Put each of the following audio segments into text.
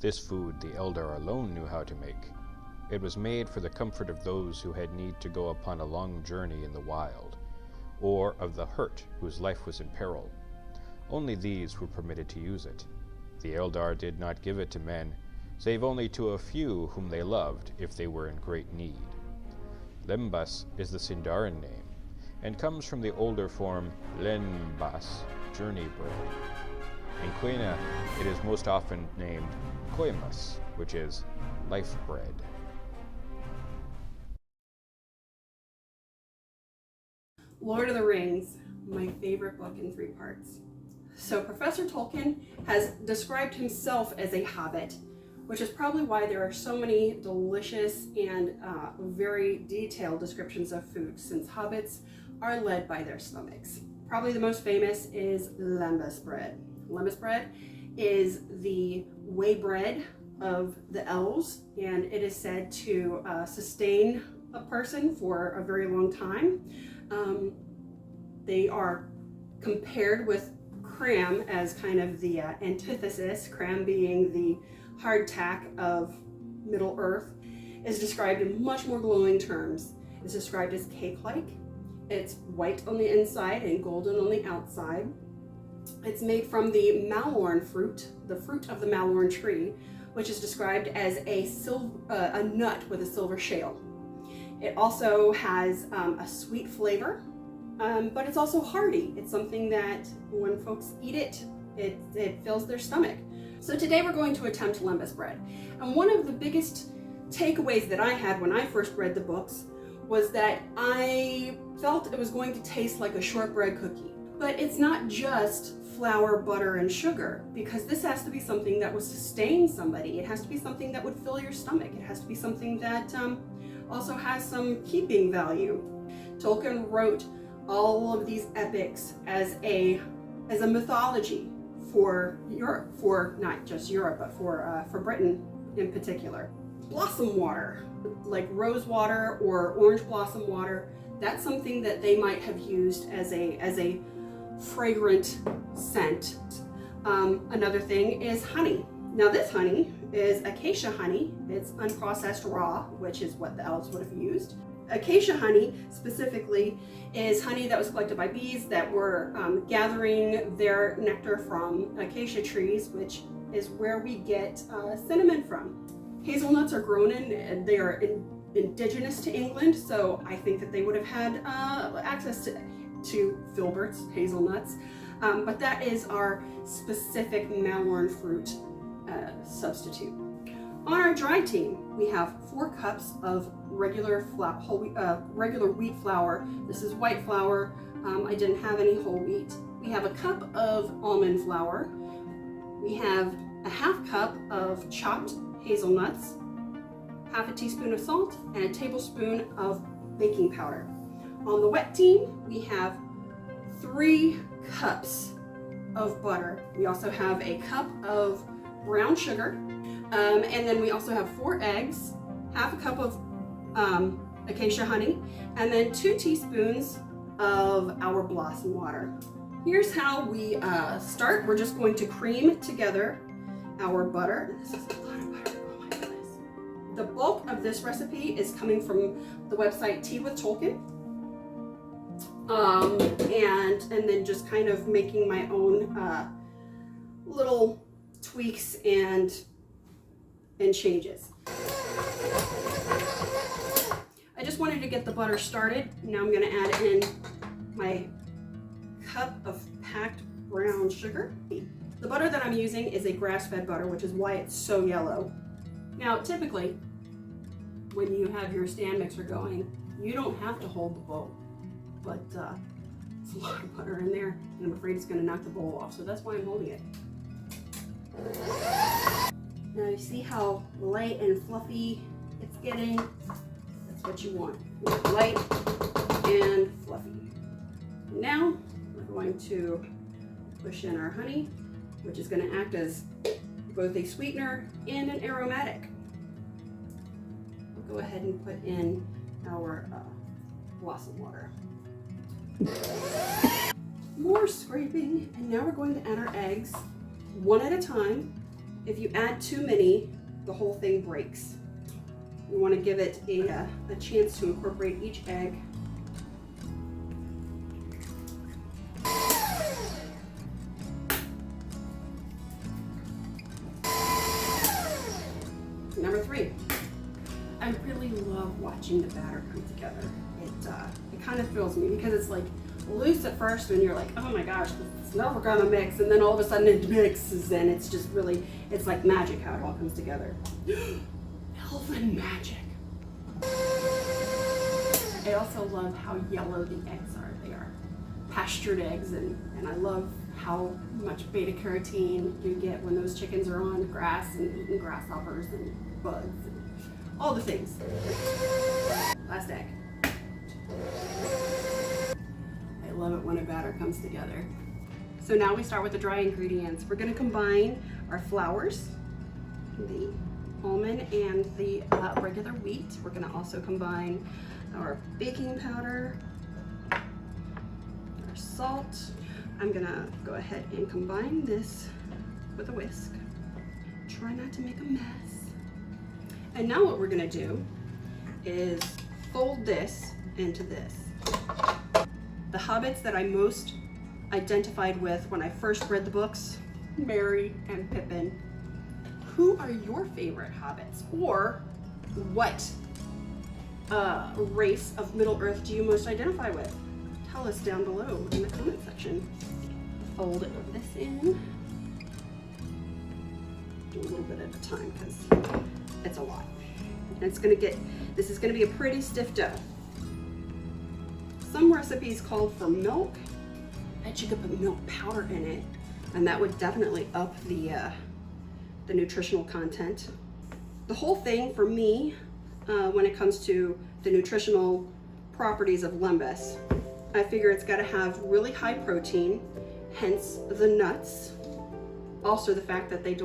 This food the Eldar alone knew how to make. It was made for the comfort of those who had need to go upon a long journey in the wild, or of the hurt whose life was in peril. Only these were permitted to use it. The Eldar did not give it to men, save only to a few whom they loved if they were in great need. Lembas is the Sindarin name, and comes from the older form Lembas, journey bread. In Quenya, it is most often named Koimas, which is life bread. Lord of the Rings, my favorite book in 3 parts. So Professor Tolkien has described himself as a hobbit, which is probably why there are so many delicious and very detailed descriptions of food, since hobbits are led by their stomachs. Probably the most famous is Lembas bread. Lembas bread is the waybread of the elves, and it is said to sustain a person for a very long time. They are compared with cram as kind of the antithesis, cram being the hardtack of Middle Earth, is described in much more glowing terms. It's described as cake-like. It's white on the inside and golden on the outside. It's made from the malorn fruit, the fruit of the malorn tree, which is described as a nut with a silver shell. It also has a sweet flavor, but it's also hearty. It's something that when folks eat it, it fills their stomach. So today we're going to attempt Lembas bread. And one of the biggest takeaways that I had when I first read the books was that I felt it was going to taste like a shortbread cookie. But it's not just flour, butter, and sugar, because this has to be something that would sustain somebody. It has to be something that would fill your stomach. It has to be something that also has some keeping value. Tolkien wrote all of these epics as a mythology for Europe, for not just Europe, but for Britain in particular. Blossom water, like rose water or orange blossom water, that's something that they might have used as a fragrant scent. Another thing is honey. Now this honey is acacia honey. It's unprocessed raw, which is what the elves would have used. Acacia honey specifically is honey that was collected by bees that were gathering their nectar from acacia trees, which is where we get cinnamon from. Hazelnuts are grown and they are indigenous to England, so I think that they would have had access to filberts, hazelnuts, but that is our specific malorn fruit substitute. On our dry team, we have 4 cups of regular wheat flour. This is white flour. I didn't have any whole wheat. We have a cup of almond flour. We have a half cup of chopped hazelnuts, half a teaspoon of salt, and a tablespoon of baking powder. On the wet team, we have 3 cups of butter. We also have a cup of brown sugar, and then we also have 4 eggs, half a cup of acacia honey, and then 2 teaspoons of our blossom water. Here's how we start. We're just going to cream together our butter. This is a lot of butter, oh my goodness. The bulk of this recipe is coming from the website Tea with Tolkien. And then just kind of making my own little tweaks and changes. I just wanted to get the butter started. Now I'm going to add in my cup of packed brown sugar. The butter that I'm using is a grass-fed butter, which is why it's so yellow. Now, typically, when you have your stand mixer going, you don't have to hold the bowl, but it's a lot of butter in there, and I'm afraid it's going to knock the bowl off, so that's why I'm holding it. Now you see how light and fluffy it's getting? That's what you want. You want light and fluffy. Now we're going to push in our honey, which is going to act as both a sweetener and an aromatic. We'll go ahead and put in our blossom water. More scraping, and now we're going to add our eggs one at a time. If you add too many, the whole thing breaks. You want to give it a chance to incorporate each egg. Number 3, I really love watching the batter come together. It kind of thrills me because it's like loose at first and you're like, oh my gosh, it's never gonna mix, and then all of a sudden it mixes and it's just really, it's like magic how it all comes together. Elven magic. I also love how yellow the eggs are. They are pastured eggs, and I love how much beta carotene you get when those chickens are on grass and eating grasshoppers and bugs and all the things. Last egg. I love it when a batter comes together. So now we start with the dry ingredients. We're going to combine our flours, the almond and the regular wheat. We're going to also combine our baking powder, our salt. I'm going to go ahead and combine this with a whisk. Try not to make a mess. And now what we're going to do is fold this into this. The hobbits that I most identified with when I first read the books, Merry and Pippin. Who are your favorite hobbits? Or what race of Middle-earth do you most identify with? Tell us down below in the comment section. Fold this in. Do a little bit at a time because it's a lot. And this is gonna be a pretty stiff dough. Some recipes called for milk. I bet you could put milk powder in it, and that would definitely up the nutritional content. The whole thing for me, when it comes to the nutritional properties of lembas, I figure it's got to have really high protein, hence the nuts. Also the fact that they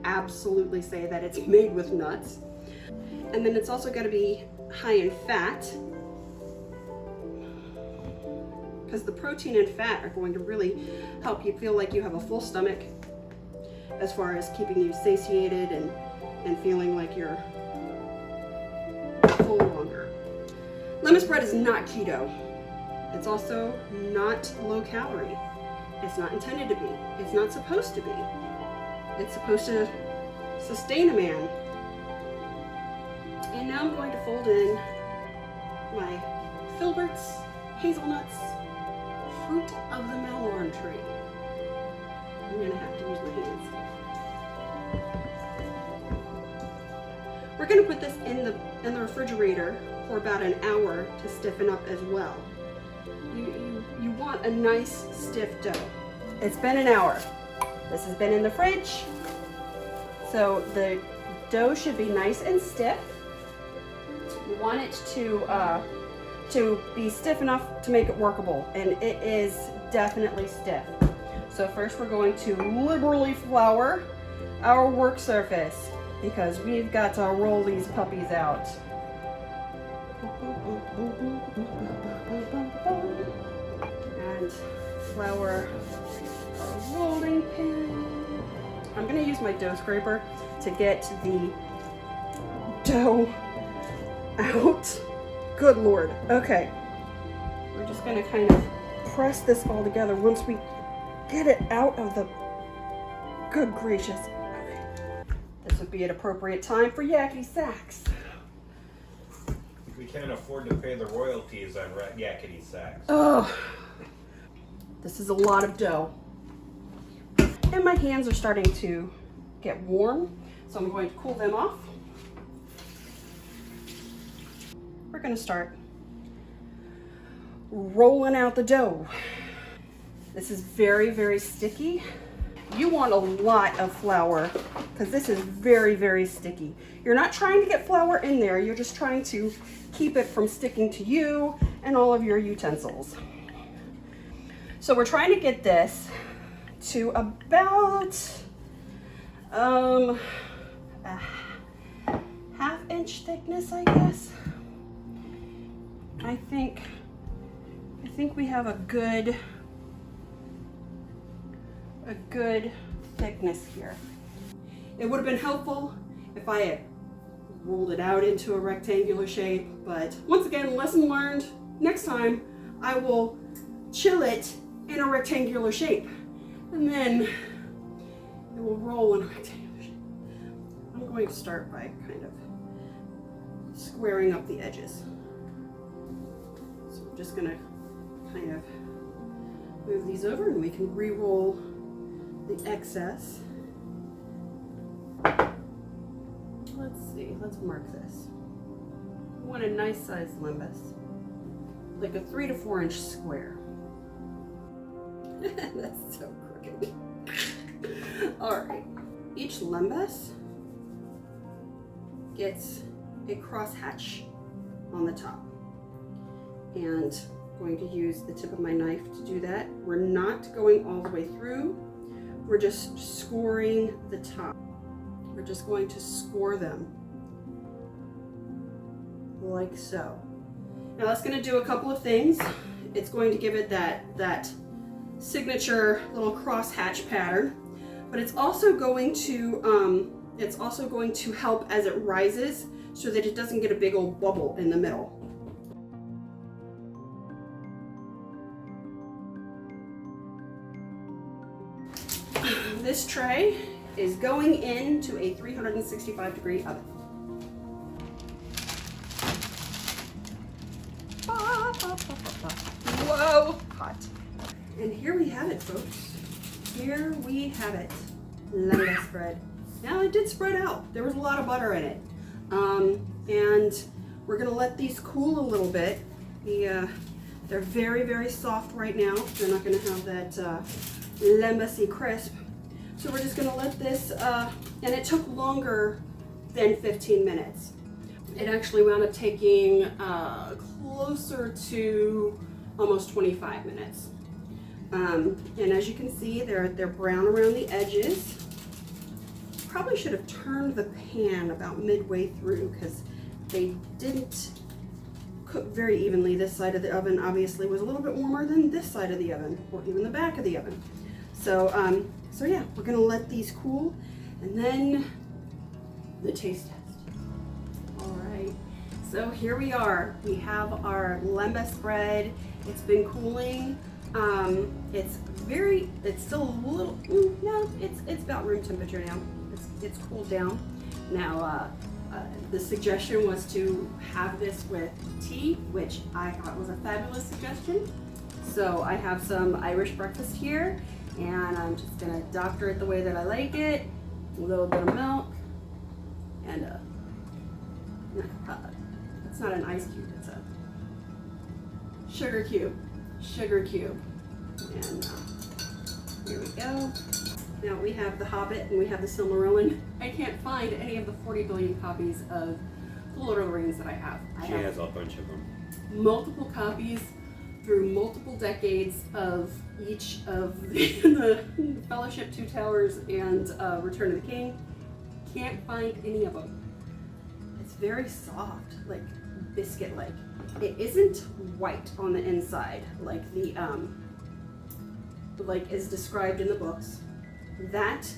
absolutely say that it's made with nuts. And then it's also got to be high in fat, because the protein and fat are going to really help you feel like you have a full stomach, as far as keeping you satiated and feeling like you're full longer. Lembas bread is not keto. It's also not low calorie. It's not intended to be. It's not supposed to be. It's supposed to sustain a man. And now I'm going to fold in my filberts, hazelnuts, fruit of the malorn tree. I'm gonna have to use my hands. We're gonna put this in the refrigerator for about an hour to stiffen up as well. You want a nice stiff dough. It's been an hour. This has been in the fridge. So the dough should be nice and stiff. You want it to be stiff enough to make it workable, and it is definitely stiff. So first we're going to liberally flour our work surface because we've got to roll these puppies out. And flour our rolling pin. I'm going to use my dough scraper to get the dough out. Good Lord. Okay. We're just going to kind of press this all together once we get it out of the... Good gracious. Okay. This would be an appropriate time for yakety sax. We can't afford to pay the royalties on yakety sax. Oh, this is a lot of dough. And my hands are starting to get warm, so I'm going to cool them off. We're going to start rolling out the dough. This is very, very sticky. You want a lot of flour because this is very, very sticky. You're not trying to get flour in there. You're just trying to keep it from sticking to you and all of your utensils. So we're trying to get this to about a half-inch thickness, I guess. I think we have a good thickness here. It would have been helpful if I had rolled it out into a rectangular shape, but once again, lesson learned. Next time, I will chill it in a rectangular shape, and then it will roll in a rectangular shape. I'm going to start by kind of squaring up the edges. So I'm just gonna kind of move these over, and we can re-roll the excess. Let's see, let's mark this. I want a nice sized lembas, like a 3 to 4 inch square. That's so crooked. All right, each lembas gets a crosshatch on the top, and I'm going to use the tip of my knife to do that. We're not going all the way through. We're just scoring the top. We're just going to score them like so. Now that's going to do a couple of things. It's going to give it that signature little crosshatch pattern, but it's also going to help as it rises so that it doesn't get a big old bubble in the middle. This tray is going into a 365-degree oven. Whoa, hot. And here we have it, folks. Here we have it. Lembas spread. Now it did spread out. There was a lot of butter in it. And we're gonna let these cool a little bit. They're very, very soft right now. They're not gonna have that lembasy crisp. So we're just gonna let this, and it took longer than 15 minutes. It actually wound up taking closer to almost 25 minutes. And as you can see, they're brown around the edges. Probably should have turned the pan about midway through because they didn't cook very evenly. This side of the oven obviously was a little bit warmer than this side of the oven, or even the back of the oven. So, so yeah, we're gonna let these cool, and then the taste test. All right, so here we are. We have our lembas spread. It's been cooling. It's still a little, no, it's about room temperature now. It's cooled down. Now, the suggestion was to have this with tea, which I thought was a fabulous suggestion. So I have some Irish breakfast here, and I'm just gonna doctor it the way that I like it. A little bit of milk, and it's not an ice cube, it's a sugar cube. And here we go. Now we have The Hobbit and we have The Silmarillion. I can't find any of the 40 billion copies of The Lord of the Rings that I have. She has a bunch of them. Multiple copies through multiple decades of each of the Fellowship, Two Towers, and Return of the King. Can't find any of them. It's very soft, like biscuit-like. It isn't white on the inside like the like is described in the books. That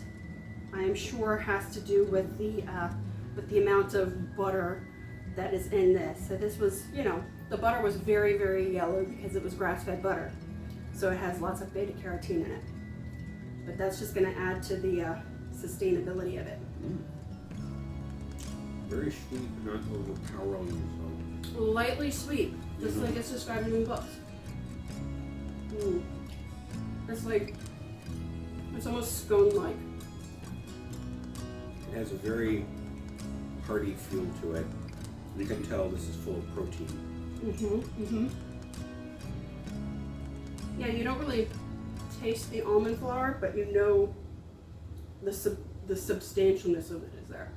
I am sure has to do with the amount of butter that is in this. So this was, you know, the butter was very, very yellow because it was grass-fed butter. So it has lots of beta carotene in it. But that's just going to add to the sustainability of it. Very sweet, not overpowering. So. Lightly sweet, just like it's described in the books. It's like, it's almost scone-like. It has a very hearty feel to it. You can tell this is full of protein. Yeah, you don't really taste the almond flour, but you know the substantialness of it is there.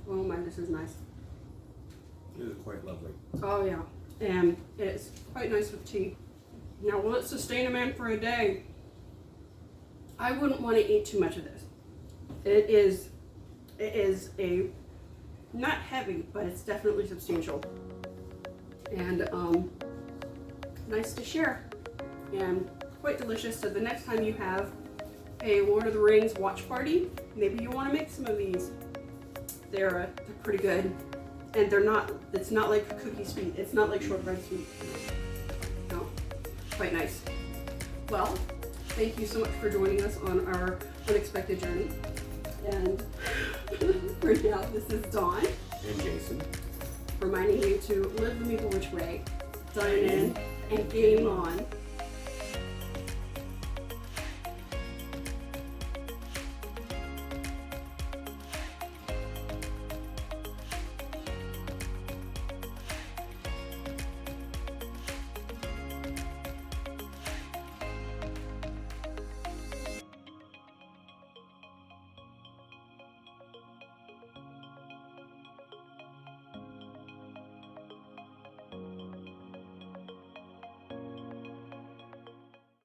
Oh my, this is nice. It is quite lovely. Oh yeah, and it's quite nice with tea. Now, will it sustain a man for a day? I wouldn't want to eat too much of this. It is a, not heavy, but it's definitely substantial. And nice to share. And quite delicious. So the next time you have a Lord of the Rings watch party, maybe you want to make some of these. They're pretty good, and they're not. It's not like cookie sweet. It's not like shortbread sweet. No, quite nice. Well, thank you so much for joining us on our unexpected journey. And for now, this is Dawn. And Jason. Reminding you to live the MeepleWich way, dine in, and game on.